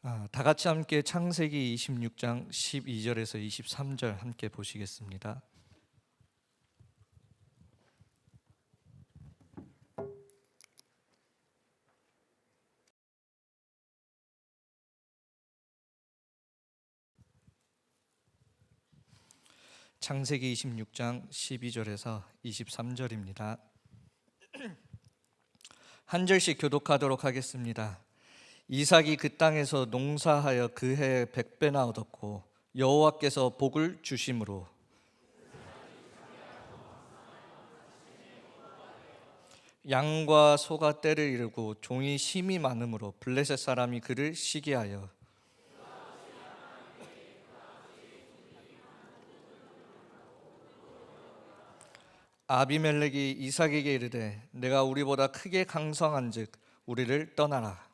다 같이 함께 창세기 26장 12절에서 23절 함께 보시겠습니다. 창세기 26장 12절에서 23절입니다. 한 절씩 교독하도록 하겠습니다. 이삭이 그 땅에서 농사하여 그 해에 100배나 얻었고 여호와께서 복을 주심으로 양과 소가 때를 이루고 종이 심이 많음으로 블레셋 사람이 그를 시기하여 아비멜렉이 이삭에게 이르되 내가 우리보다 크게 강성한즉 우리를 떠나라.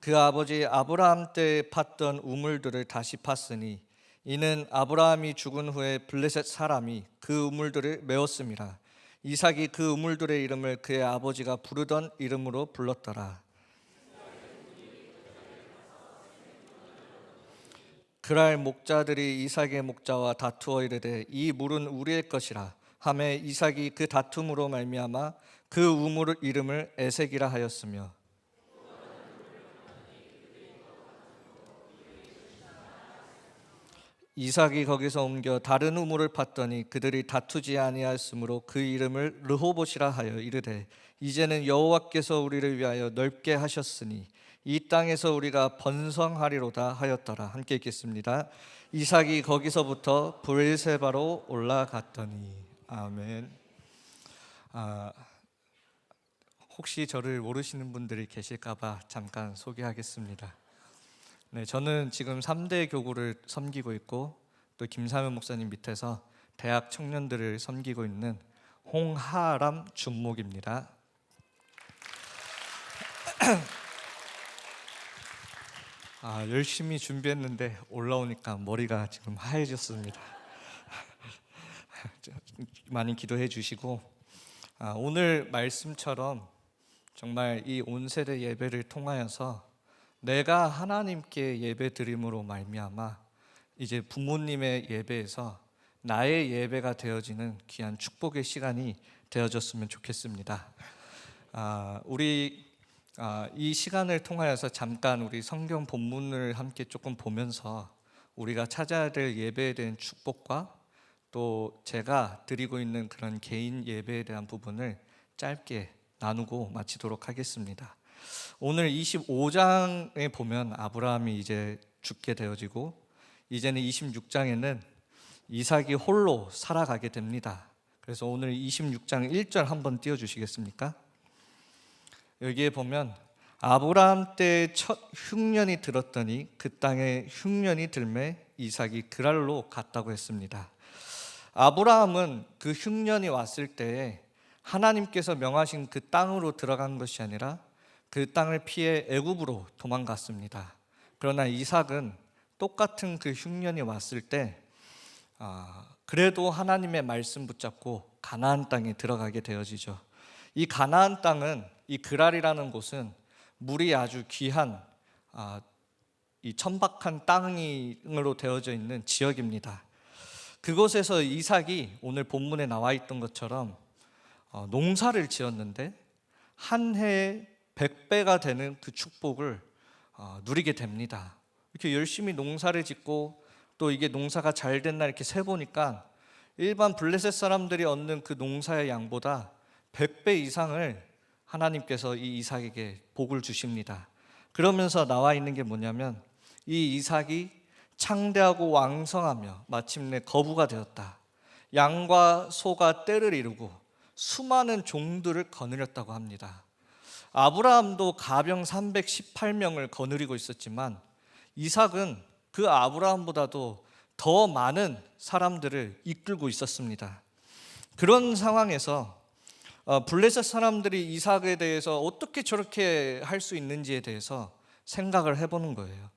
그 아버지 아브라함 때 팠던 우물들을 다시 팠으니 이는 아브라함이 죽은 후에 블레셋 사람이 그 우물들을 메웠음이라. 이삭이 그 우물들의 이름을 그의 아버지가 부르던 이름으로 불렀더라. 그날 목자들이 이삭의 목자와 다투어 이르되 이 물은 우리의 것이라 하매 이삭이 그 다툼으로 말미암아 그 우물 이름을 에색이라 하였으며 이삭이 거기서 옮겨 다른 우물을 팠더니 그들이 다투지 아니하였으므로 그 이름을 르호봇이라 하여 이르되 이제는 여호와께서 우리를 위하여 넓게 하셨으니 이 땅에서 우리가 번성하리로다 하였더라. 함께 읽겠습니다. 이삭이 거기서부터 브엘세바로 올라갔더니. 아멘. 혹시 저를 모르시는 분들이 계실까봐 잠깐 소개하겠습니다. 네, 저는 지금 3대 교구를 섬기고 있고 또 김사면 목사님 밑에서 대학 청년들을 섬기고 있는 홍하람 준목입니다. 열심히 준비했는데 올라오니까 머리가 지금 하얘졌습니다. 많이 기도해 주시고 오늘 말씀처럼 정말 이 온 세대 예배를 통하여서 내가 하나님께 예배드림으로 말미암아 이제 부모님의 예배에서 나의 예배가 되어지는 귀한 축복의 시간이 되어졌으면 좋겠습니다. 우리 이 시간을 통하여서 잠깐 우리 성경 본문을 함께 조금 보면서 우리가 찾아야 될 예배에 대한 축복과 또 제가 드리고 있는 그런 개인 예배에 대한 부분을 짧게 나누고 마치도록 하겠습니다. 오늘 25장에 보면 아브라함이 이제 죽게 되어지고 이제는 26장에는 이삭이 홀로 살아가게 됩니다. 그래서 오늘 26장 1절 한번 띄워주시겠습니까? 여기에 보면 아브라함 때 첫 흉년이 들었더니 그 땅에 흉년이 들매 이삭이 그랄로 갔다고 했습니다. 아브라함은 그 흉년이 왔을 때에 하나님께서 명하신 그 땅으로 들어간 것이 아니라 그 땅을 피해 애굽으로 도망갔습니다. 그러나 이삭은 똑같은 그 흉년이 왔을 때 그래도 하나님의 말씀 붙잡고 가나안 땅에 들어가게 되어지죠. 이 가나안 땅은 이 그랄이라는 곳은 물이 아주 귀한 이 천박한 땅으로 되어져 있는 지역입니다. 그곳에서 이삭이 오늘 본문에 나와 있던 것처럼 농사를 지었는데 한 해에 100배가 되는 그 축복을 누리게 됩니다. 이렇게 열심히 농사를 짓고 또 이게 농사가 잘 됐나 이렇게 세보니까 일반 블레셋 사람들이 얻는 그 농사의 양보다 100배 이상을 하나님께서 이 이삭에게 복을 주십니다. 그러면서 나와 있는 게 뭐냐면 이 이삭이 창대하고 왕성하며 마침내 거부가 되었다. 양과 소가 떼를 이루고 수많은 종들을 거느렸다고 합니다. 아브라함도 가병 318명을 거느리고 있었지만 이삭은 그 아브라함보다도 더 많은 사람들을 이끌고 있었습니다. 그런 상황에서 블레셋 사람들이 이삭에 대해서 어떻게 저렇게 할 수 있는지에 대해서 생각을 해보는 거예요.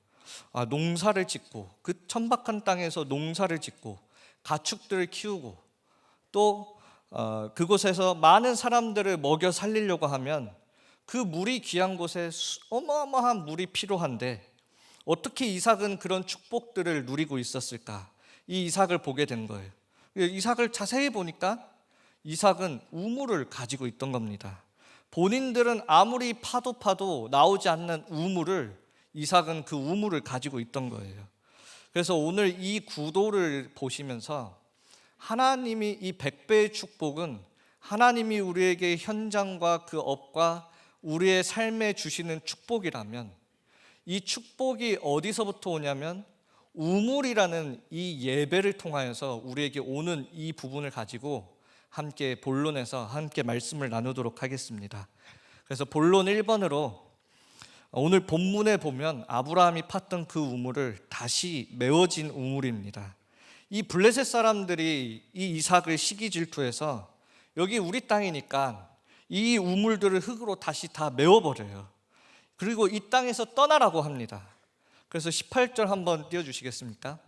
농사를 짓고 그 천박한 땅에서 농사를 짓고 가축들을 키우고 또 그곳에서 많은 사람들을 먹여 살리려고 하면 그 물이 귀한 곳에 어마어마한 물이 필요한데 어떻게 이삭은 그런 축복들을 누리고 있었을까? 이 이삭을 보게 된 거예요. 이삭을 자세히 보니까 이삭은 우물을 가지고 있던 겁니다. 본인들은 아무리 파도 나오지 않는 우물을, 이삭은 그 우물을 가지고 있던 거예요. 그래서 오늘 이 구도를 보시면서 하나님이 이 100배의 축복은 하나님이 우리에게 현장과 그 업과 우리의 삶에 주시는 축복이라면, 이 축복이 어디서부터 오냐면 우물이라는 이 예배를 통하여서 우리에게 오는 이 부분을 가지고 함께 본론에서 함께 말씀을 나누도록 하겠습니다. 그래서 본론 1번으로 오늘 본문에 보면 아브라함이 팠던 그 우물을 다시 메워진 우물입니다. 이 블레셋 사람들이 이 이삭을 시기 질투해서 여기 우리 땅이니까 이 우물들을 흙으로 다시 다 메워버려요. 그리고 이 땅에서 떠나라고 합니다. 그래서 18절 한번 띄워주시겠습니까?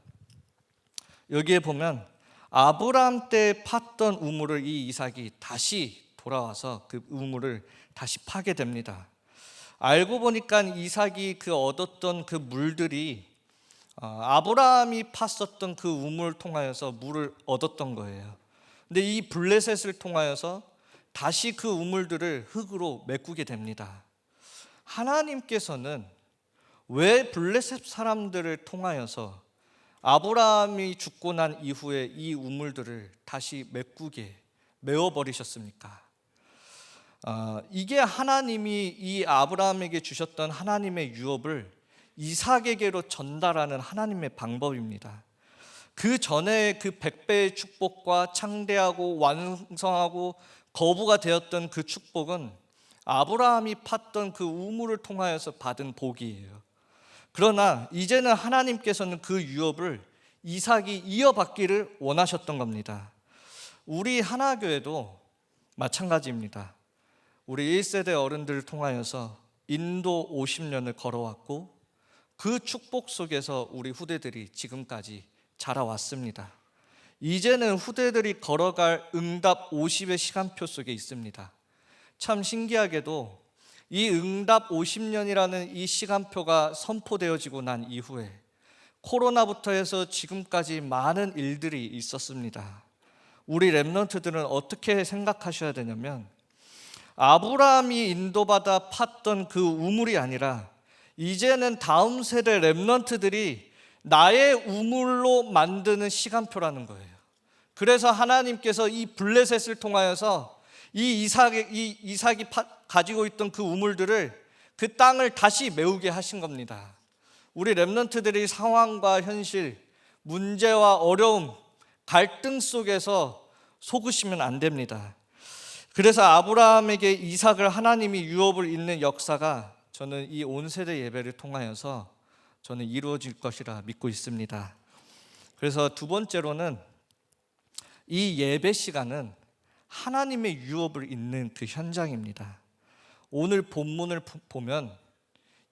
여기에 보면 아브라함 때 팠던 우물을 이 이삭이 다시 돌아와서 그 우물을 다시 파게 됩니다. 알고 보니까 이삭이 그 얻었던 그 물들이 아브라함이 팠었던 그 우물을 통하여서 물을 얻었던 거예요. 근데 이 블레셋을 통하여서 다시 그 우물들을 흙으로 메꾸게 됩니다. 하나님께서는 왜 블레셋 사람들을 통하여서 아브라함이 죽고 난 이후에 이 우물들을 다시 메워버리셨습니까? 이게 하나님이 이 아브라함에게 주셨던 하나님의 유업을 이삭에게로 전달하는 하나님의 방법입니다. 그 전에 그 100배의 축복과 창대하고 완성하고 거부가 되었던 그 축복은 아브라함이 팠던 그 우물을 통하여서 받은 복이에요. 그러나 이제는 하나님께서는 그 유업을 이삭이 이어받기를 원하셨던 겁니다. 우리 하나교회도 마찬가지입니다. 우리 1세대 어른들을 통하여서 인도 50년을 걸어왔고 그 축복 속에서 우리 후대들이 지금까지 자라왔습니다. 이제는 후대들이 걸어갈 응답 50의 시간표 속에 있습니다. 참 신기하게도 이 응답 50년이라는 이 시간표가 선포되어지고 난 이후에 코로나부터 해서 지금까지 많은 일들이 있었습니다. 우리 렘넌트들은 어떻게 생각하셔야 되냐면 아브라함이 인도받아 팠던 그 우물이 아니라 이제는 다음 세대 렘넌트들이 나의 우물로 만드는 시간표라는 거예요. 그래서 하나님께서 이 블레셋을 통하여서 이 이삭이 가지고 있던 그 우물들을, 그 땅을 다시 메우게 하신 겁니다. 우리 렘넌트들이 상황과 현실, 문제와 어려움, 갈등 속에서 속으시면 안 됩니다. 그래서 아브라함에게 이삭을 하나님이 유업을 잇는 역사가 저는 이 온 세대 예배를 통하여서 저는 이루어질 것이라 믿고 있습니다. 그래서 두 번째로는 이 예배 시간은 하나님의 유업을 잇는 그 현장입니다. 오늘 본문을 보면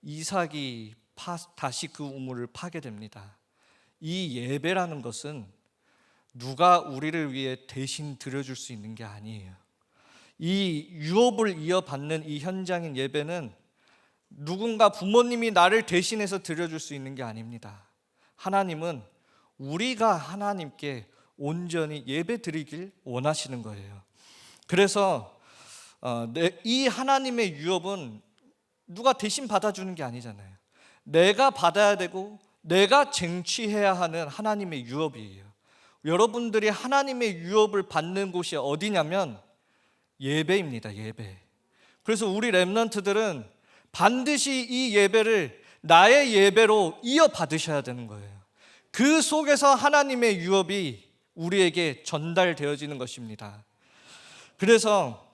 이삭이 다시 그 우물을 파게 됩니다. 이 예배라는 것은 누가 우리를 위해 대신 드려줄 수 있는 게 아니에요. 이 유업을 이어받는 이 현장인 예배는 누군가 부모님이 나를 대신해서 드려줄 수 있는 게 아닙니다. 하나님은 우리가 하나님께 온전히 예배 드리길 원하시는 거예요. 그래서 이 하나님의 유업은 누가 대신 받아주는 게 아니잖아요. 내가 받아야 되고 내가 쟁취해야 하는 하나님의 유업이에요. 여러분들이 하나님의 유업을 받는 곳이 어디냐면 예배입니다. 예배. 그래서 우리 렘넌트들은 반드시 이 예배를 나의 예배로 이어받으셔야 되는 거예요. 그 속에서 하나님의 유업이 우리에게 전달되어지는 것입니다. 그래서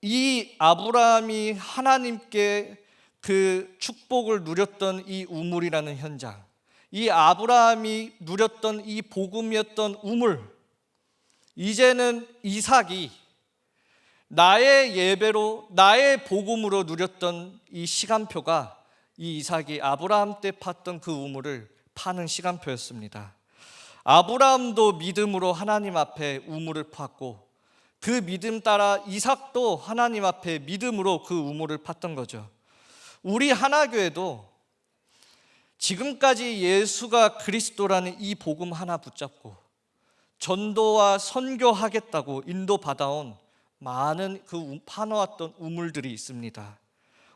이 아브라함이 하나님께 그 축복을 누렸던 이 우물이라는 현장, 이 아브라함이 누렸던 이 복음이었던 우물, 이제는 이삭이 나의 예배로, 나의 복음으로 누렸던 이 시간표가 이 이삭이 아브라함 때 팠던 그 우물을 파는 시간표였습니다. 아브라함도 믿음으로 하나님 앞에 우물을 팠고 그 믿음 따라 이삭도 하나님 앞에 믿음으로 그 우물을 팠던 거죠. 우리 하나교회도 지금까지 예수가 그리스도라는 이 복음 하나 붙잡고 전도와 선교하겠다고 인도받아온 많은 그 파놓았던 우물들이 있습니다.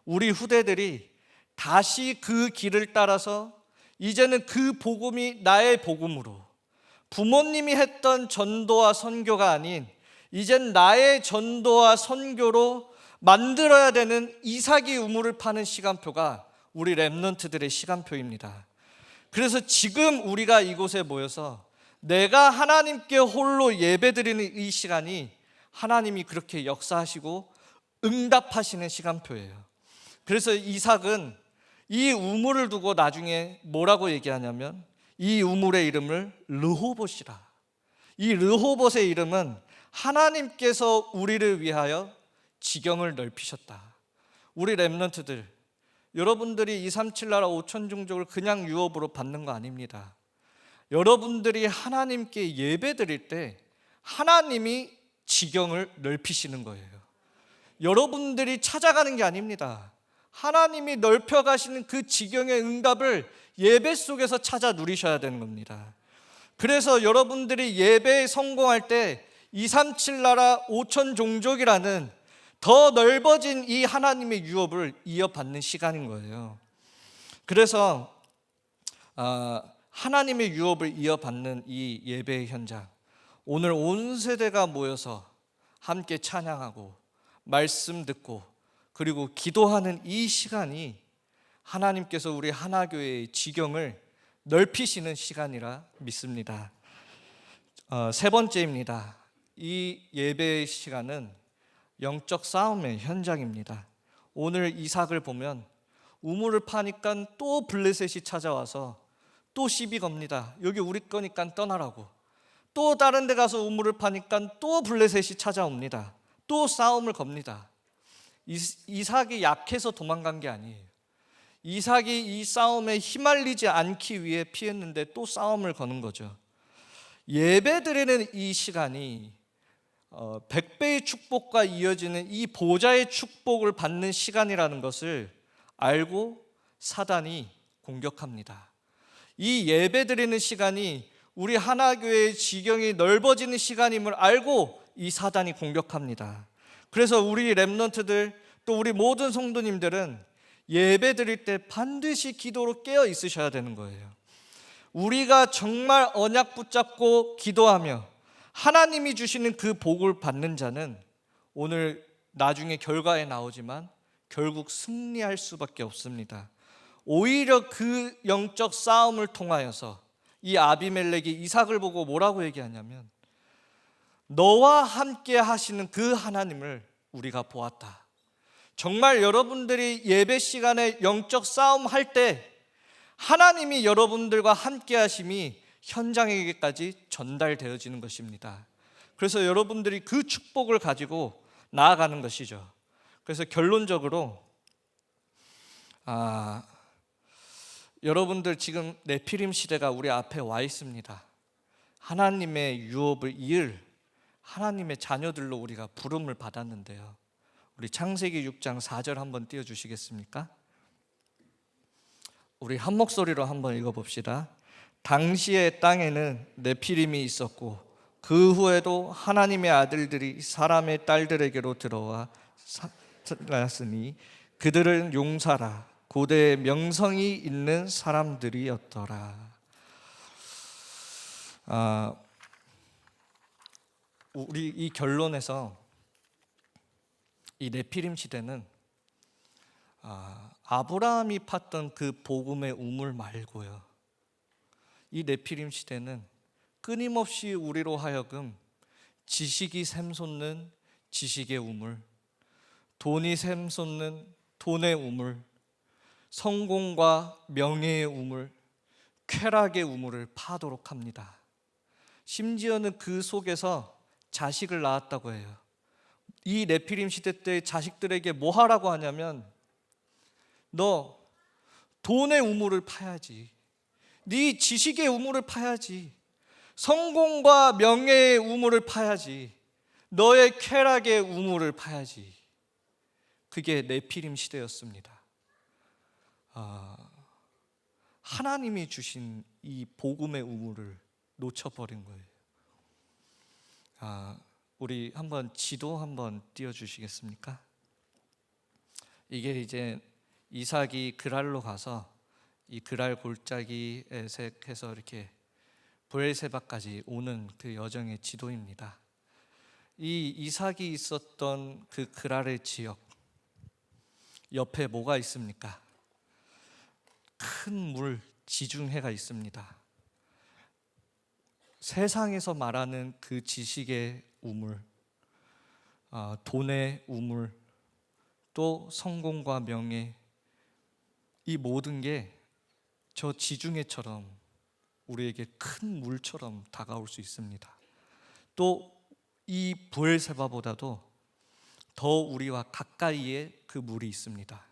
우리 후대들이 다시 그 길을 따라서 이제는 그 복음이 나의 복음으로, 부모님이 했던 전도와 선교가 아닌 이젠 나의 전도와 선교로 만들어야 되는 이삭이 우물을 파는 시간표가 우리 렘넌트들의 시간표입니다. 그래서 지금 우리가 이곳에 모여서 내가 하나님께 홀로 예배드리는 이 시간이 하나님이 그렇게 역사하시고 응답하시는 시간표예요. 그래서 이삭은 이 우물을 두고 나중에 뭐라고 얘기하냐면 이 우물의 이름을 르호봇이라. 이 르호봇의 이름은 하나님께서 우리를 위하여 지경을 넓히셨다. 우리 렘넌트들, 여러분들이 237 나라 5천 종족을 그냥 유업으로 받는 거 아닙니다. 여러분들이 하나님께 예배 드릴 때 하나님이 지경을 넓히시는 거예요. 여러분들이 찾아가는 게 아닙니다. 하나님이 넓혀가시는 그 지경의 응답을 예배 속에서 찾아 누리셔야 되는 겁니다. 그래서 여러분들이 예배에 성공할 때 237 나라 5천 종족이라는 더 넓어진 이 하나님의 유업을 이어받는 시간인 거예요. 그래서 하나님의 유업을 이어받는 이 예배의 현장, 오늘 온 세대가 모여서 함께 찬양하고 말씀 듣고 그리고 기도하는 이 시간이 하나님께서 우리 하나교회의 지경을 넓히시는 시간이라 믿습니다. 세 번째입니다. 이 예배의 시간은 영적 싸움의 현장입니다. 오늘 이삭을 보면 우물을 파니까 또 블레셋이 찾아와서 또 시비 겁니다. 여기 우리 거니까 떠나라고. 또 다른 데 가서 우물을 파니까 또 블레셋이 찾아옵니다. 또 싸움을 겁니다. 이삭이 약해서 도망간 게 아니에요. 이삭이 이 싸움에 휘말리지 않기 위해 피했는데 또 싸움을 거는 거죠. 예배드리는 이 시간이 100배의 축복과 이어지는 이 보좌의 축복을 받는 시간이라는 것을 알고 사단이 공격합니다. 이 예배드리는 시간이 우리 하나교회의 지경이 넓어지는 시간임을 알고 이 사단이 공격합니다. 그래서 우리 렘넌트들 또 우리 모든 성도님들은 예배드릴 때 반드시 기도로 깨어 있으셔야 되는 거예요. 우리가 정말 언약 붙잡고 기도하며 하나님이 주시는 그 복을 받는 자는 오늘 나중에 결과에 나오지만 결국 승리할 수밖에 없습니다. 오히려 그 영적 싸움을 통하여서 이 아비멜렉이 이삭을 보고 뭐라고 얘기하냐면 너와 함께 하시는 그 하나님을 우리가 보았다. 정말 여러분들이 예배 시간에 영적 싸움 할 때 하나님이 여러분들과 함께 하심이 현장에게까지 전달되어지는 것입니다. 그래서 여러분들이 그 축복을 가지고 나아가는 것이죠. 그래서 결론적으로 여러분들 지금 네피림 시대가 우리 앞에 와 있습니다. 하나님의 유업을 이을 하나님의 자녀들로 우리가 부름을 받았는데요. 우리 창세기 6장 4절 한번 띄워주시겠습니까? 우리 한 목소리로 한번 읽어봅시다. 당시의 땅에는 네피림이 있었고 그 후에도 하나님의 아들들이 사람의 딸들에게로 들어와 살았으니 그들은 용사라 고대의 명성이 있는 사람들이었더라. 우리 이 결론에서 이 네피림 시대는 아브라함이 팠던 그 복음의 우물 말고요, 이 네피림 시대는 끊임없이 우리로 하여금 지식이 샘솟는 지식의 우물, 돈이 샘솟는 돈의 우물, 성공과 명예의 우물, 쾌락의 우물을 파도록 합니다. 심지어는 그 속에서 자식을 낳았다고 해요. 이 네피림 시대 때 자식들에게 뭐 하라고 하냐면 너 돈의 우물을 파야지, 네 지식의 우물을 파야지, 성공과 명예의 우물을 파야지, 너의 쾌락의 우물을 파야지. 그게 네피림 시대였습니다. 하나님이 주신 이 복음의 우물을 놓쳐버린 거예요. 우리 한번 지도 한번 띄워주시겠습니까? 이게 이제 이삭이 그랄로 가서 이 그랄 골짜기 에색해서 이렇게 브엘세바까지 오는 그 여정의 지도입니다. 이 이삭이 있었던 그 그랄의 지역 옆에 뭐가 있습니까? 큰 물, 지중해가 있습니다. 세상에서 말하는 그 지식의 우물, 돈의 우물, 또 성공과 명예, 이 모든 게 저 지중해처럼 우리에게 큰 물처럼 다가올 수 있습니다. 또 이 브엘세바보다도 더 우리와 가까이에 그 물이 있습니다.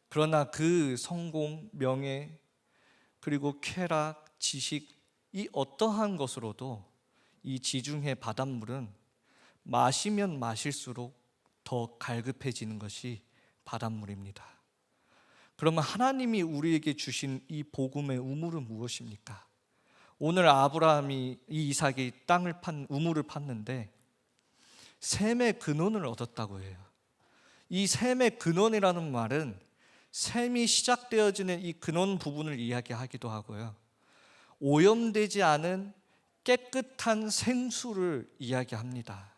그러나 그 성공, 명예, 그리고 쾌락, 지식, 이 어떠한 것으로도 이 지중해 바닷물은 마시면 마실수록 더 갈급해지는 것이 바닷물입니다. 그러면 하나님이 우리에게 주신 이 복음의 우물은 무엇입니까? 오늘 아브라함이 이 이삭이 우물을 팠는데 샘의 근원을 얻었다고 해요. 이 샘의 근원이라는 말은 샘이 시작되어지는 이 근원 부분을 이야기하기도 하고요, 오염되지 않은 깨끗한 생수를 이야기합니다.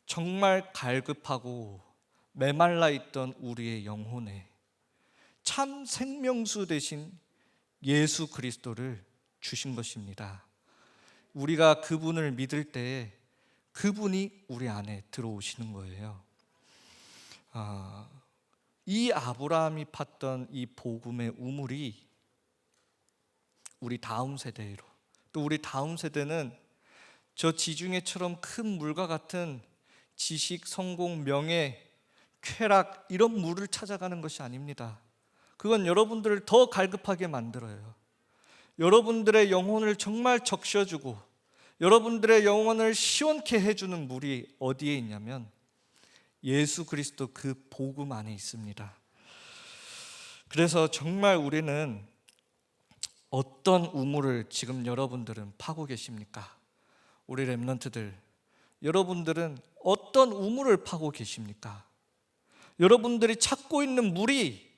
정말 갈급하고 메말라 있던 우리의 영혼에 참 생명수 되신 예수 그리스도를 주신 것입니다. 우리가 그분을 믿을 때에 그분이 우리 안에 들어오시는 거예요. 이 아브라함이 팠던 이 복음의 우물이 우리 다음 세대로, 또 우리 다음 세대는 저 지중해처럼 큰 물과 같은 지식, 성공, 명예, 쾌락, 이런 물을 찾아가는 것이 아닙니다. 그건 여러분들을 더 갈급하게 만들어요. 여러분들의 영혼을 정말 적셔주고 여러분들의 영혼을 시원케 해주는 물이 어디에 있냐면 예수 그리스도 그 복음 안에 있습니다. 그래서 정말 우리는 어떤 우물을 지금 여러분들은 파고 계십니까? 우리 렘넌트들, 여러분들은 어떤 우물을 파고 계십니까? 여러분들이 찾고 있는 물이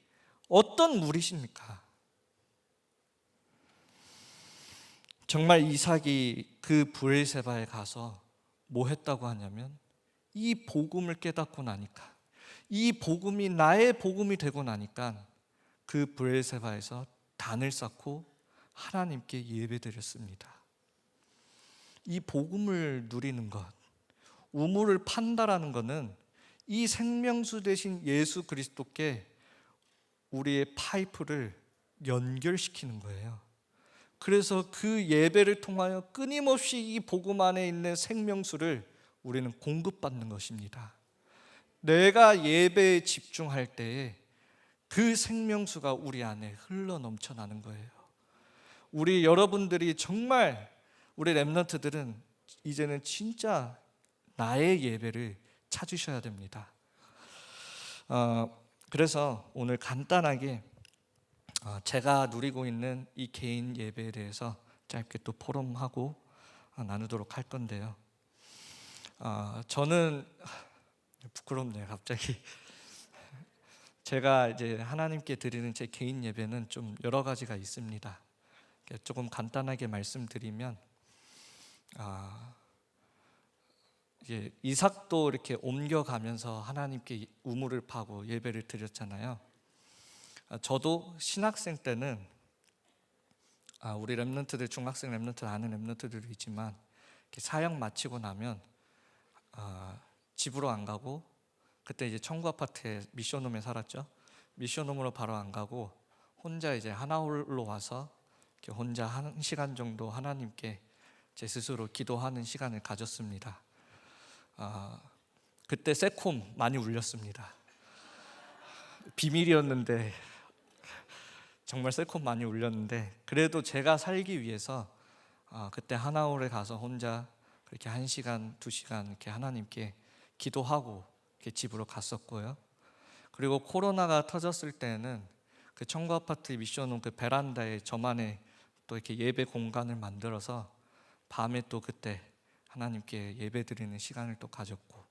어떤 물이십니까? 정말 이삭이 그 브엘세바에 가서 뭐 했다고 하냐면 이 복음을 깨닫고 나니까, 이 복음이 나의 복음이 되고 나니까 그 브엘세바에서 단을 쌓고 하나님께 예배드렸습니다. 이 복음을 누리는 것, 우물을 판다라는 것은 이 생명수 되신 예수 그리스도께 우리의 파이프를 연결시키는 거예요. 그래서 그 예배를 통하여 끊임없이 이 복음 안에 있는 생명수를 우리는 공급받는 것입니다. 내가 예배에 집중할 때에 그 생명수가 우리 안에 흘러 넘쳐나는 거예요. 우리 여러분들이 정말, 우리 렘넌트들은 이제는 진짜 나의 예배를 찾으셔야 됩니다. 그래서 오늘 간단하게 제가 누리고 있는 이 개인 예배에 대해서 짧게 또 포럼하고 나누도록 할 건데요. 저는 부끄럽네요, 갑자기. 제가 이제 하나님께 드리는 제 개인 예배는 좀 여러 가지가 있습니다. 조금 간단하게 말씀드리면, 이제 이삭도 이렇게 옮겨가면서 하나님께 우물을 파고 예배를 드렸잖아요. 저도 신학생 때는 우리 렘넌트들, 중학생 렘넌트, 아는 렘넌트들도 있지만 사역 마치고 나면 집으로 안 가고, 그때 이제 청구 아파트에 미션홈에 살았죠. 미션홈으로 바로 안 가고 혼자 이제 하나홀로 와서 이렇게 혼자 1시간 정도 하나님께 제 스스로 기도하는 시간을 가졌습니다. 그때 새콤 많이 울렸습니다. 비밀이었는데 정말 새콤 많이 울렸는데, 그래도 제가 살기 위해서 그때 하나홀에 가서 혼자 그렇게 1시간, 2시간 이렇게 하나님께 기도하고 이렇게 집으로 갔었고요. 그리고 코로나가 터졌을 때는 그 청구 아파트 미션홈 그 베란다에 저만의 또 이렇게 예배 공간을 만들어서 밤에 또 그때 하나님께 예배 드리는 시간을 또 가졌고,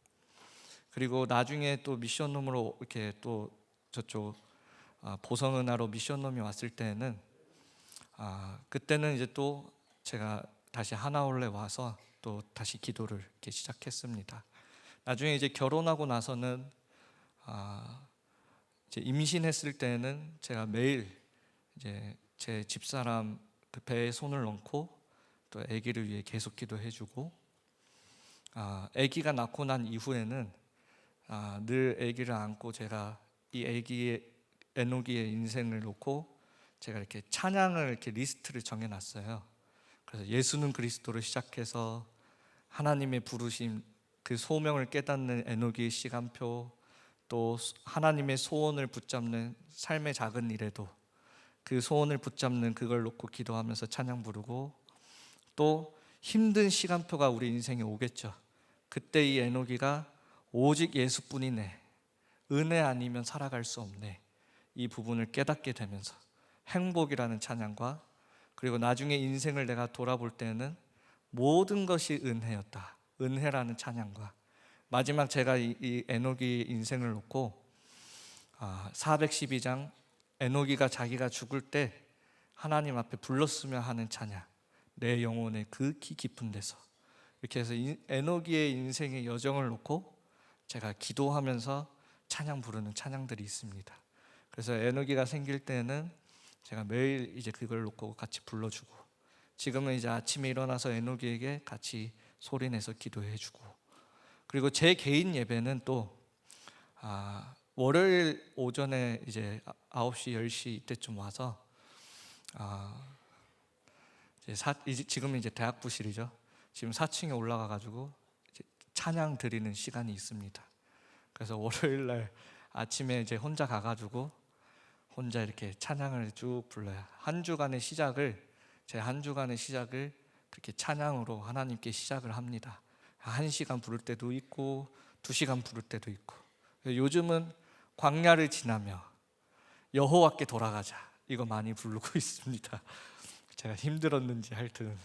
그리고 나중에 또 미션홈으로 이렇게 또 저쪽 보성은하로 미션홈이 왔을 때는 그때는 이제 또 제가 다시 하나올레 와서 또 다시 기도를 이렇게 시작했습니다. 나중에 이제 결혼하고 나서는 이제 임신했을 때는 제가 매일 이제 제 집사람 그 배에 손을 얹고 또 아기를 위해 계속 기도해주고, 아기가 낳고 난 이후에는 늘 아기를 안고 제가 이 아기의 에노기의 인생을 놓고 제가 이렇게 찬양을 이렇게 리스트를 정해놨어요. 그래서 예수는 그리스도를 시작해서 하나님의 부르심, 그 소명을 깨닫는 에노기의 시간표, 또 하나님의 소원을 붙잡는 삶의 작은 일에도 그 소원을 붙잡는 그걸 놓고 기도하면서 찬양 부르고, 또 힘든 시간표가 우리 인생에 오겠죠. 그때 이 에노기가 오직 예수뿐이네, 은혜 아니면 살아갈 수 없네, 이 부분을 깨닫게 되면서 행복이라는 찬양과, 그리고 나중에 인생을 내가 돌아볼 때는 모든 것이 은혜였다, 은혜라는 찬양과, 마지막 제가 이 에노기 인생을 놓고 412장 에노기가 자기가 죽을 때 하나님 앞에 불렀으며 하는 찬양, 내 영혼의 극히 깊은 데서, 이렇게 해서 에노기의 인생의 여정을 놓고 제가 기도하면서 찬양 부르는 찬양들이 있습니다. 그래서 에노기가 생길 때는 제가 매일 이제 그걸 놓고 같이 불러주고, 지금은 이제 아침에 일어나서 에노기에게 같이 소리내서 기도해주고, 그리고 제 개인 예배는 또 월요일 오전에 이제 9시, 10시 이때쯤 와서 지금은 이제 대학 부실이죠. 지금 4층에 올라가 가지고 찬양 드리는 시간이 있습니다. 그래서 월요일 날 아침에 이제 혼자 가가지고 혼자 이렇게 찬양을 쭉 불러요. 한 주간의 시작을 그렇게 찬양으로 하나님께 시작을 합니다. 1시간 부를 때도 있고 2시간 부를 때도 있고, 요즘은 광야를 지나며 여호와께 돌아가자, 이거 많이 부르고 있습니다. 제가 힘들었는지 하여튼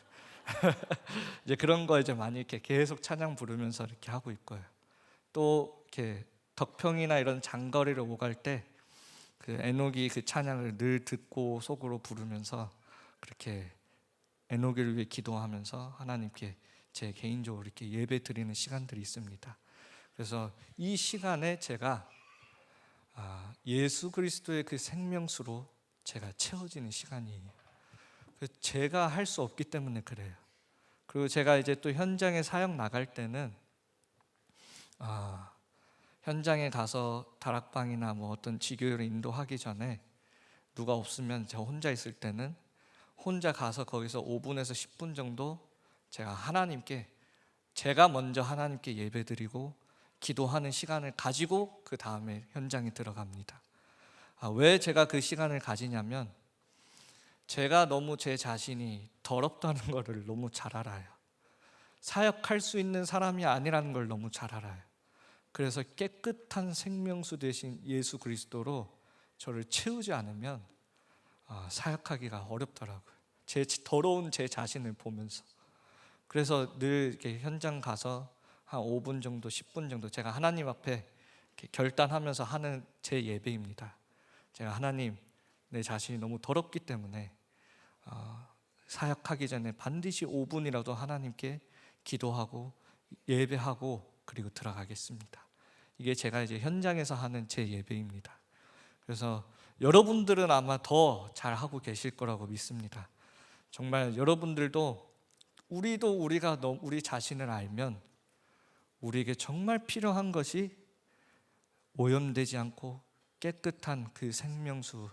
이제 그런 거 이제 많이 이렇게 계속 찬양 부르면서 이렇게 하고 있고요. 또 이렇게 덕평이나 이런 장거리를 오갈 때 그 에녹이 그 찬양을 늘 듣고 속으로 부르면서 그렇게 에녹을 위해 기도하면서 하나님께 제 개인적으로 이렇게 예배 드리는 시간들이 있습니다. 그래서 이 시간에 제가 예수 그리스도의 그 생명수로 제가 채워지는 시간이에요. 제가 할 수 없기 때문에 그래요. 그리고 제가 이제 또 현장에 사역 나갈 때는 현장에 가서 다락방이나 뭐 어떤 지교회를 인도하기 전에 누가 없으면 저 혼자 있을 때는 혼자 가서 거기서 5분에서 10분 정도 제가 먼저 하나님께 예배드리고 기도하는 시간을 가지고 그 다음에 현장에 들어갑니다. 왜 제가 그 시간을 가지냐면 제가 너무 제 자신이 더럽다는 것을 너무 잘 알아요. 사역할 수 있는 사람이 아니라는 걸 너무 잘 알아요. 그래서 깨끗한 생명수 되신 예수 그리스도로 저를 채우지 않으면 사역하기가 어렵더라고요. 제 더러운 제 자신을 보면서. 그래서 늘 이렇게 현장 가서 한 5분 정도, 10분 정도 제가 하나님 앞에 이렇게 결단하면서 하는 제 예배입니다. 제가 하나님, 내 자신이 너무 더럽기 때문에 사역하기 전에 반드시 5분이라도 하나님께 기도하고 예배하고 그리고 들어가겠습니다. 이게 제가 이제 현장에서 하는 제 예배입니다. 그래서 여러분들은 아마 더 잘하고 계실 거라고 믿습니다. 정말 여러분들도 우리가 우리 자신을 알면 우리에게 정말 필요한 것이 오염되지 않고 깨끗한 그 생명수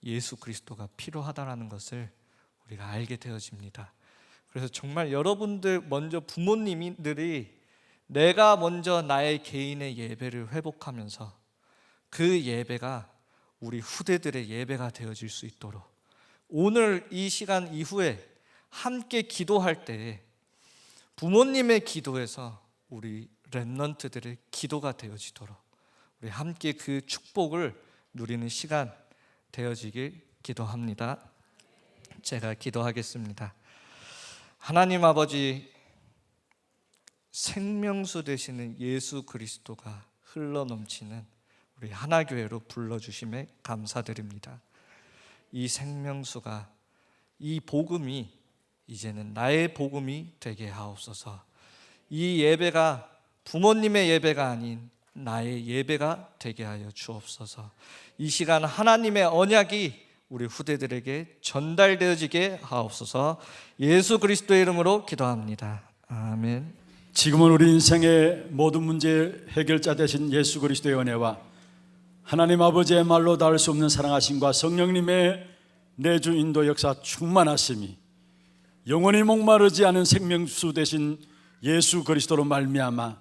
예수 그리스도가 필요하다라는 것을 우리가 알게 되어집니다. 그래서 정말 여러분들 먼저 부모님들이 내가 먼저 나의 개인의 예배를 회복하면서 그 예배가 우리 후대들의 예배가 되어질 수 있도록 오늘 이 시간 이후에 함께 기도할 때 부모님의 기도에서 우리 렘넌트들의 기도가 되어지도록 우리 함께 그 축복을 누리는 시간 되어지길 기도합니다. 제가 기도하겠습니다. 하나님 아버지, 생명수 되시는 예수 그리스도가 흘러넘치는 우리 하나교회로 불러주심에 감사드립니다. 이 생명수가, 이 복음이 이제는 나의 복음이 되게 하옵소서. 이 예배가 부모님의 예배가 아닌 나의 예배가 되게 하여 주옵소서. 이 시간 하나님의 언약이 우리 후대들에게 전달되어지게 하옵소서. 예수 그리스도의 이름으로 기도합니다. 아멘. 지금은 우리 인생의 모든 문제 해결자 되신 예수 그리스도의 은혜와 하나님 아버지의 말로 닿을 수 없는 사랑하심과 성령님의 내주 인도 역사 충만하심이 영원히 목마르지 않은 생명수 되신 예수 그리스도로 말미암아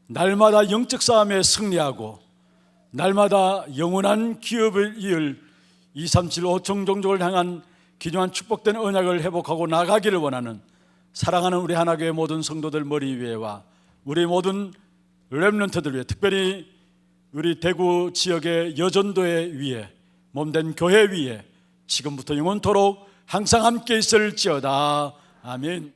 날마다 영적 싸움에 승리하고 날마다 영원한 기업을 이을 237 5청 종족을 향한 기중한 축복된 언약을 회복하고 나가기를 원하는 사랑하는 우리 하나교회 모든 성도들 머리 위에와 우리 모든 렘넌트들 위해, 특별히 우리 대구 지역의 여전도회 위에, 몸된 교회 위에 지금부터 영원토록 항상 함께 있을지어다. 아멘.